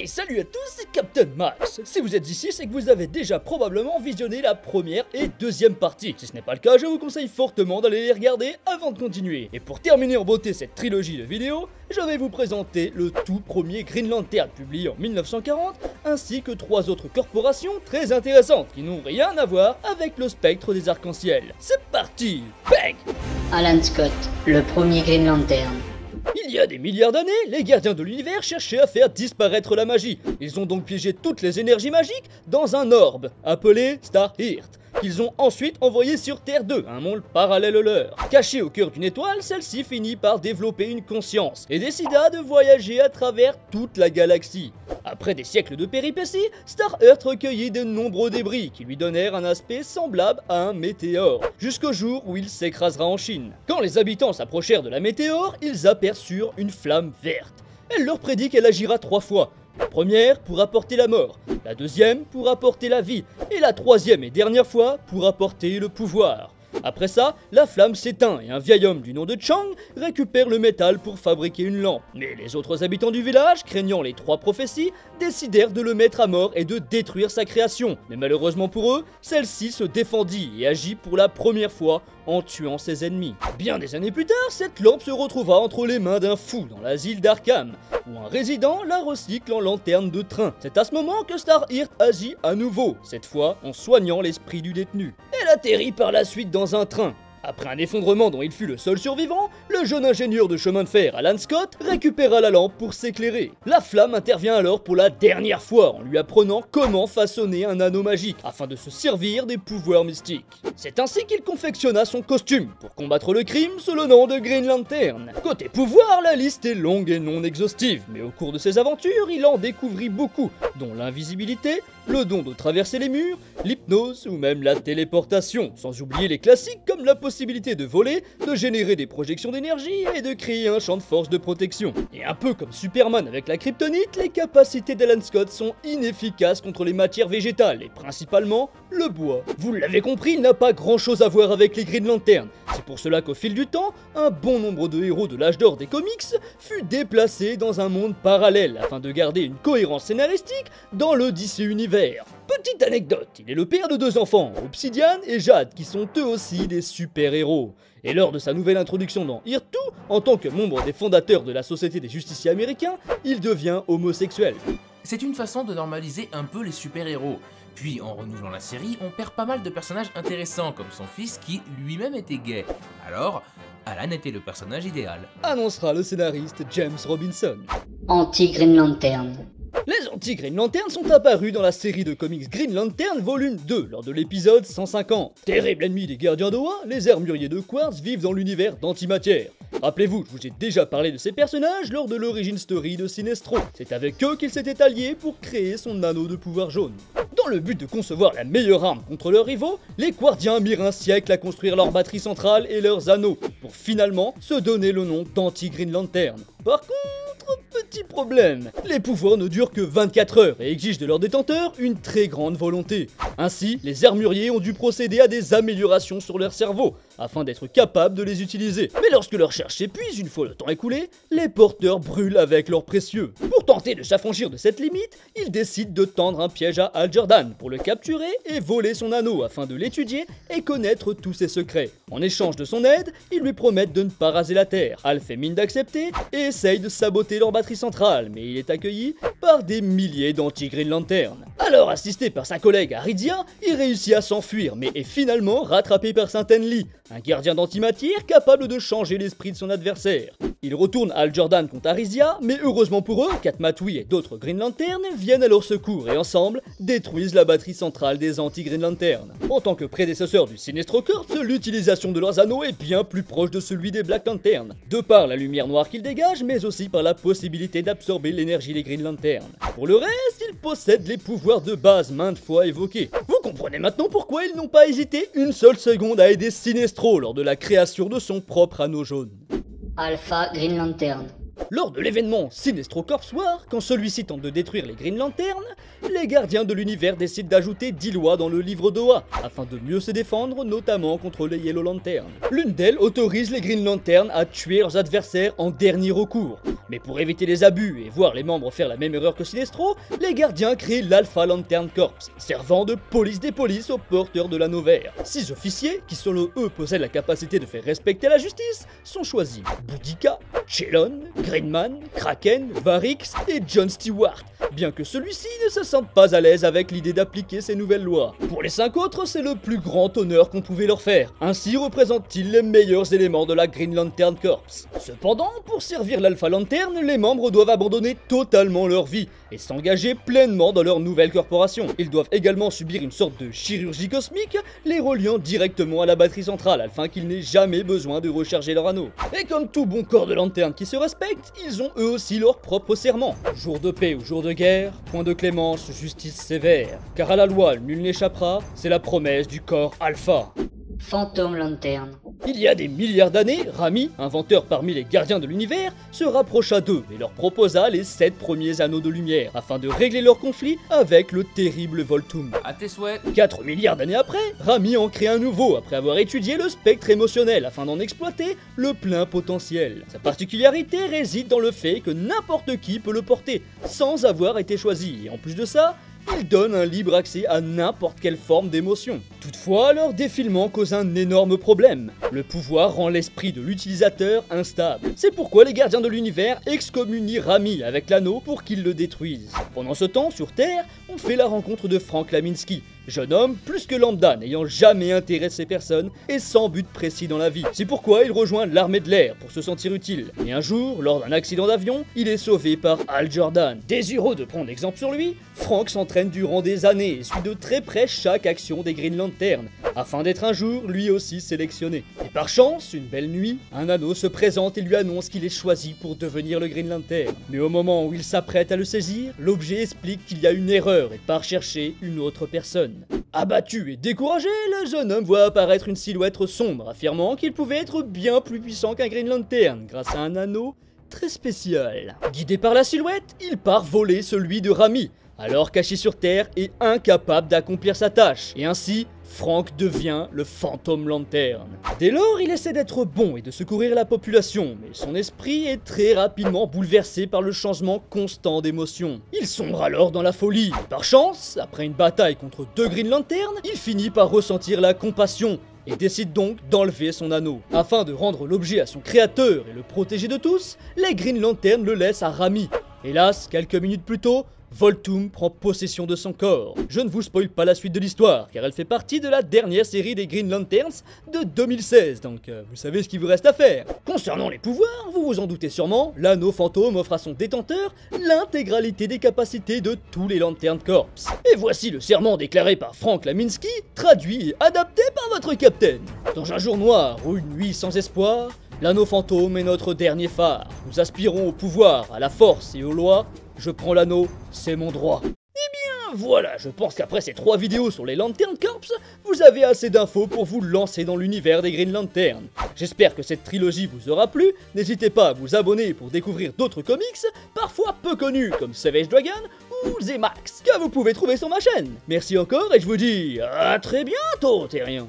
Hey, salut à tous, c'est Captain Max. Si vous êtes ici, c'est que vous avez déjà probablement visionné la première et deuxième partie. Si ce n'est pas le cas, je vous conseille fortement d'aller les regarder avant de continuer. Et pour terminer en beauté cette trilogie de vidéos, je vais vous présenter le tout premier Green Lantern publié en 1940, ainsi que 3 autres corporations très intéressantes qui n'ont rien à voir avec le spectre des arcs-en-ciel. C'est parti, bang! Alan Scott, le premier Green Lantern. Il y a des milliards d'années, les gardiens de l'univers cherchaient à faire disparaître la magie. Ils ont donc piégé toutes les énergies magiques dans un orbe, appelé Star-Heart, qu'ils ont ensuite envoyé sur Terre 2, un monde parallèle au leur. Cachée au cœur d'une étoile, celle-ci finit par développer une conscience et décida de voyager à travers toute la galaxie. Après des siècles de péripéties, Star-Heart recueillit de nombreux débris qui lui donnèrent un aspect semblable à un météore, jusqu'au jour où il s'écrasera en Chine. Quand les habitants s'approchèrent de la météore, ils aperçurent une flamme verte. Elle leur prédit qu'elle agira 3 fois. La première pour apporter la mort, la deuxième pour apporter la vie, et la troisième et dernière fois pour apporter le pouvoir. Après ça, la flamme s'éteint et un vieil homme du nom de Chang récupère le métal pour fabriquer une lampe. Mais les autres habitants du village, craignant les 3 prophéties, décidèrent de le mettre à mort et de détruire sa création. Mais malheureusement pour eux, celle-ci se défendit et agit pour la première fois en tuant ses ennemis. Bien des années plus tard, cette lampe se retrouva entre les mains d'un fou dans l'asile d'Arkham, où un résident la recycle en lanterne de train. C'est à ce moment que Star-Heart agit à nouveau, cette fois en soignant l'esprit du détenu. Elle atterrit par la suite dans un train. Après un effondrement dont il fut le seul survivant, le jeune ingénieur de chemin de fer Alan Scott récupéra la lampe pour s'éclairer. La flamme intervient alors pour la dernière fois en lui apprenant comment façonner un anneau magique afin de se servir des pouvoirs mystiques. C'est ainsi qu'il confectionna son costume pour combattre le crime sous le nom de Green Lantern. Côté pouvoir, la liste est longue et non exhaustive, mais au cours de ses aventures, il en découvrit beaucoup, dont l'invisibilité, le don de traverser les murs, l'hypnose ou même la téléportation, sans oublier les classiques comme la possibilité de voler, de générer des projections d'énergie et de créer un champ de force de protection. Et un peu comme Superman avec la kryptonite, les capacités d'Alan Scott sont inefficaces contre les matières végétales et principalement le bois. Vous l'avez compris, il n'a pas grand chose à voir avec les Green Lantern. C'est pour cela qu'au fil du temps, un bon nombre de héros de l'âge d'or des comics fut déplacé dans un monde parallèle afin de garder une cohérence scénaristique dans le DC Univers. Petite anecdote, il est le père de 2 enfants, Obsidian et Jade, qui sont eux aussi des super-héros. Et lors de sa nouvelle introduction dans Heart 2, en tant que membre des fondateurs de la Société des Justiciers Américains, il devient homosexuel. C'est une façon de normaliser un peu les super-héros. Puis en renouvelant la série, on perd pas mal de personnages intéressants, comme son fils qui lui-même était gay. Alors, Alan était le personnage idéal. Annoncera le scénariste James Robinson. Anti-Green Lantern. Les anti-Green Lantern sont apparus dans la série de comics Green Lantern volume 2 lors de l'épisode 150. Terrible ennemi des gardiens d'Oa, les armuriers de Quartz vivent dans l'univers d'antimatière. Rappelez-vous, je vous ai déjà parlé de ces personnages lors de l'origin story de Sinestro. C'est avec eux qu'il s'était allié pour créer son anneau de pouvoir jaune. Dans le but de concevoir la meilleure arme contre leurs rivaux, les Quartiens mirent un siècle à construire leur batterie centrale et leurs anneaux, pour finalement se donner le nom d'anti-Green Lantern. Par contre, petit problème, les pouvoirs ne durent que 24 heures et exigent de leurs détenteurs une très grande volonté. Ainsi, les armuriers ont dû procéder à des améliorations sur leur cerveau, afin d'être capables de les utiliser. Mais lorsque leur recherche s'épuise une fois le temps écoulé, les porteurs brûlent avec leurs précieux. Pour tenter de s'affranchir de cette limite, ils décident de tendre un piège à Hal Jordan pour le capturer et voler son anneau afin de l'étudier et connaître tous ses secrets. En échange de son aide, ils lui promettent de ne pas raser la Terre. Hal fait mine d'accepter et essaye de saboter leur batterie centrale, mais il est accueilli par des milliers d'anti-Green Lantern. Alors, assisté par sa collègue Aridia, il réussit à s'enfuir, mais est finalement rattrapé par Saint-Enli, un gardien d'antimatière capable de changer l'esprit de son adversaire. Il retourne Hal Jordan contre Arisia, mais heureusement pour eux, Katmatui et d'autres Green Lantern viennent à leur secours et ensemble détruisent la batterie centrale des anti-Green Lantern. En tant que prédécesseur du Sinestro Corps, l'utilisation de leurs anneaux est bien plus proche de celui des Black Lantern, de par la lumière noire qu'ils dégagent, mais aussi par la possibilité d'absorber l'énergie des Green Lantern. Pour le reste, ils possèdent les pouvoirs de base maintes fois évoqués. Vous comprenez maintenant pourquoi ils n'ont pas hésité une seule seconde à aider Sinestro lors de la création de son propre anneau jaune. Alpha Green Lantern. Lors de l'événement Sinestro Corps War, quand celui-ci tente de détruire les Green Lantern, les gardiens de l'univers décident d'ajouter 10 lois dans le livre d'Oa, afin de mieux se défendre, notamment contre les Yellow Lantern. L'une d'elles autorise les Green Lantern à tuer leurs adversaires en dernier recours. Mais pour éviter les abus et voir les membres faire la même erreur que Sinestro, les gardiens créent l'Alpha Lantern Corps, servant de police des polices aux porteurs de l'anneau vert. 6 officiers, qui selon eux possèdent la capacité de faire respecter la justice, sont choisis. Boudica, Chelon, Greenman, Kraken, Varix et John Stewart, bien que celui-ci ne se sente pas à l'aise avec l'idée d'appliquer ces nouvelles lois. Pour les 5 autres, c'est le plus grand honneur qu'on pouvait leur faire. Ainsi représentent-ils les meilleurs éléments de la Green Lantern Corps. Cependant, pour servir l'Alpha Lantern, les membres doivent abandonner totalement leur vie et s'engager pleinement dans leur nouvelle corporation. Ils doivent également subir une sorte de chirurgie cosmique, les reliant directement à la batterie centrale afin qu'ils n'aient jamais besoin de recharger leur anneau. Et comme tout bon corps de lanterne qui se respecte, ils ont eux aussi leur propre serment. Jour de paix ou jour de guerre, point de clémence, justice sévère. Car à la loi, nul n'échappera, c'est la promesse du corps Alpha. Phantom Lantern. Il y a des milliards d'années, Rami, inventeur parmi les gardiens de l'univers, se rapprocha d'eux et leur proposa les 7 premiers anneaux de lumière, afin de régler leur conflit avec le terrible Voltum. À tes souhaits. 4 milliards d'années après, Rami en crée un nouveau après avoir étudié le spectre émotionnel afin d'en exploiter le plein potentiel. Sa particularité réside dans le fait que n'importe qui peut le porter, sans avoir été choisi, et en plus de ça, il donne un libre accès à n'importe quelle forme d'émotion. Toutefois, leur défilement cause un énorme problème. Le pouvoir rend l'esprit de l'utilisateur instable. C'est pourquoi les gardiens de l'univers excommunient Rami avec l'anneau pour qu'il le détruise. Pendant ce temps, sur Terre, on fait la rencontre de Frank Laminsky, jeune homme plus que lambda n'ayant jamais intéressé personne et sans but précis dans la vie. C'est pourquoi il rejoint l'armée de l'air pour se sentir utile. Et un jour, lors d'un accident d'avion, il est sauvé par Hal Jordan. Désireux de prendre exemple sur lui, Frank s'entraîne durant des années et suit de très près chaque action des Green Lantern, afin d'être un jour lui aussi sélectionné. Et par chance, une belle nuit, un anneau se présente et lui annonce qu'il est choisi pour devenir le Green Lantern. Mais au moment où il s'apprête à le saisir, l'objet explique qu'il y a une erreur et part chercher une autre personne. Abattu et découragé, le jeune homme voit apparaître une silhouette sombre, affirmant qu'il pouvait être bien plus puissant qu'un Green Lantern grâce à un anneau très spécial. Guidé par la silhouette, il part voler celui de Rami, alors caché sur Terre et incapable d'accomplir sa tâche. Et ainsi, Frank devient le Phantom Lantern. Dès lors, il essaie d'être bon et de secourir la population, mais son esprit est très rapidement bouleversé par le changement constant d'émotions. Il sombre alors dans la folie, et par chance, après une bataille contre 2 Green Lantern, il finit par ressentir la compassion et décide donc d'enlever son anneau. Afin de rendre l'objet à son créateur et le protéger de tous, les Green Lantern le laissent à Rami. Hélas, quelques minutes plus tôt, Voltum prend possession de son corps. Je ne vous spoil pas la suite de l'histoire, car elle fait partie de la dernière série des Green Lanterns de 2016, donc vous savez ce qu'il vous reste à faire. Concernant les pouvoirs, vous vous en doutez sûrement, l'anneau fantôme offre à son détenteur l'intégralité des capacités de tous les Lantern Corps. Et voici le serment déclaré par Frank Laminsky, traduit et adapté par votre capitaine. Dans un jour noir ou une nuit sans espoir, l'anneau fantôme est notre dernier phare. Nous aspirons au pouvoir, à la force et aux lois. Je prends l'anneau, c'est mon droit. Eh bien, voilà, je pense qu'après ces 3 vidéos sur les Lantern Corps, vous avez assez d'infos pour vous lancer dans l'univers des Green Lantern. J'espère que cette trilogie vous aura plu. N'hésitez pas à vous abonner pour découvrir d'autres comics, parfois peu connus comme Savage Dragon ou Zemax, que vous pouvez trouver sur ma chaîne. Merci encore et je vous dis à très bientôt, Terrien.